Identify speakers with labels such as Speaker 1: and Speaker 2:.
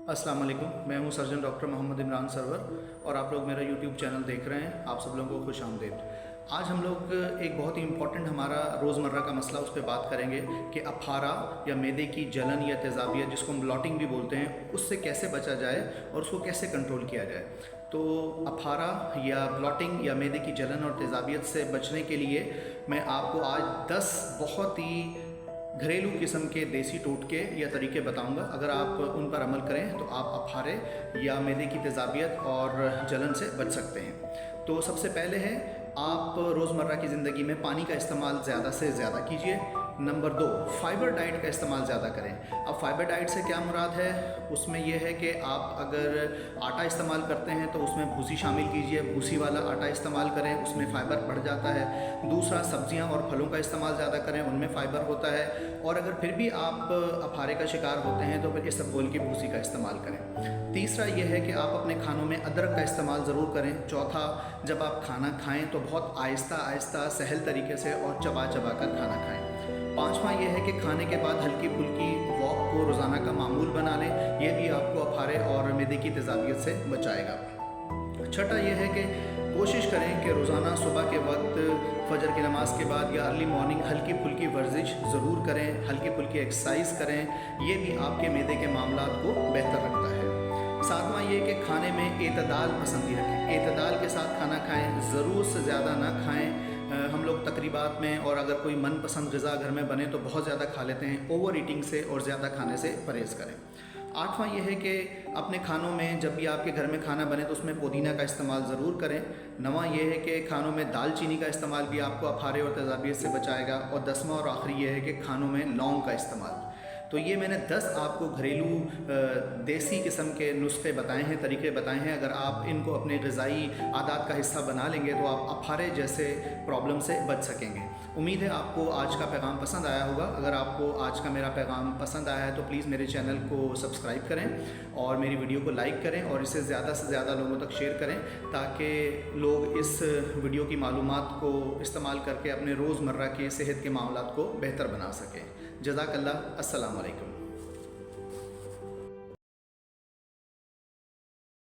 Speaker 1: अस्सलाम वालेकुम। मैं हूं सर्जन डॉक्टर मोहम्मद इमरान सरवर और आप लोग मेरा यूट्यूब चैनल देख रहे हैं। आप सब लोगों को खुश आमदीद। आज हम लोग एक बहुत ही इम्पॉर्टेंट हमारा रोज़मर्रा का मसला उस पर बात करेंगे कि अफारा या मैदे की जलन या तेज़ाबियत, जिसको हम ब्लॉटिंग भी बोलते हैं, उससे कैसे बचा जाए और उसको कैसे कंट्रोल किया जाए। तो अफारा या ब्लॉटिंग या मैदे की जलन और तेज़ाबियत से बचने के लिए मैं आपको आज 10 बहुत ही घरेलू किस्म के देसी टोटके या तरीके बताऊंगा। अगर आप उन पर अमल करें तो आप अफारे या मैदे की तेज़ाबियत और जलन से बच सकते हैं। तो सबसे पहले है, आप रोज़मर्रा की ज़िंदगी में पानी का इस्तेमाल ज़्यादा से ज़्यादा कीजिए। नंबर 2, फाइबर डाइट का इस्तेमाल ज़्यादा करें। अब फाइबर डाइट से क्या मुराद है? उसमें यह है कि आप अगर आटा इस्तेमाल करते हैं तो उसमें भूसी शामिल कीजिए, भूसी वाला आटा इस्तेमाल करें, उसमें फ़ाइबर बढ़ जाता है। दूसरा, सब्जियां और फलों का इस्तेमाल ज़्यादा करें, उनमें फ़ाइबर होता है। और अगर फिर भी आप अफारे का शिकार होते हैं तो फिर इसबगोल की भूसी का इस्तेमाल करें। तीसरा यह है कि आप अपने खानों में अदरक का इस्तेमाल ज़रूर करें। चौथा, जब आप खाना खाएँ तो बहुत आहिस्ता आहिस्ता सहल तरीके से और चबा चबा कर खाना खाएँ। पाँचवा यह है कि खाने के बाद हल्की फुल्की वॉक को रोज़ाना का मामूल बना लें। यह भी आपको अफारे और मैदे की तेज़ाबियत से बचाएगा। छठा यह है कि कोशिश करें कि रोज़ाना सुबह के वक्त फजर की नमाज के बाद या अर्ली मॉर्निंग हल्की फुल्की वर्जिश ज़रूर करें, हल्की फुल्की एक्सरसाइज करें। ये भी आपके मैदे के मामलात को बेहतर रखता है। सातवां ये कि खाने में एतदाल पसंदी रखें, एतदाल के साथ खाना खाएं, ज़रूर से ज़्यादा ना खाएं। हम लोग तकरीबात में और अगर कोई मनपसंद ग़िज़ा घर में बने तो बहुत ज़्यादा खा लेते हैं। ओवर ईटिंग से और ज़्यादा खाने से परहेज़ करें। आठवां यह है कि अपने खानों में जब भी आपके घर में खाना बने तो उसमें पुदीना का इस्तेमाल ज़रूर करें। नवां यह है कि खानों में दालचीनी का इस्तेमाल भी आपको अफारे और तेज़ाबियत से बचाएगा। और 10वां और आखिरी यह है कि खानों में लौंग का इस्तेमाल। तो ये मैंने 10 आपको घरेलू देसी किस्म के नुस्खे बताए हैं, तरीके बताए हैं। अगर आप इनको अपने ग़िज़ाई आदात का हिस्सा बना लेंगे तो आप अफारे जैसे प्रॉब्लम से बच सकेंगे। उम्मीद है आपको आज का पैगाम पसंद आया होगा। अगर आपको आज का मेरा पैगाम पसंद आया है तो प्लीज़ मेरे चैनल को सब्सक्राइब करें और मेरी वीडियो को लाइक करें और इसे ज़्यादा से ज़्यादा लोगों तक शेयर करें, ताकि लोग इस वीडियो की मालूमात को इस्तेमाल करके अपने रोज़मर्रा के सेहत के मामलात को बेहतर बना सकें। जज़ाकल्लाह। अस्सलाम वालेकुम।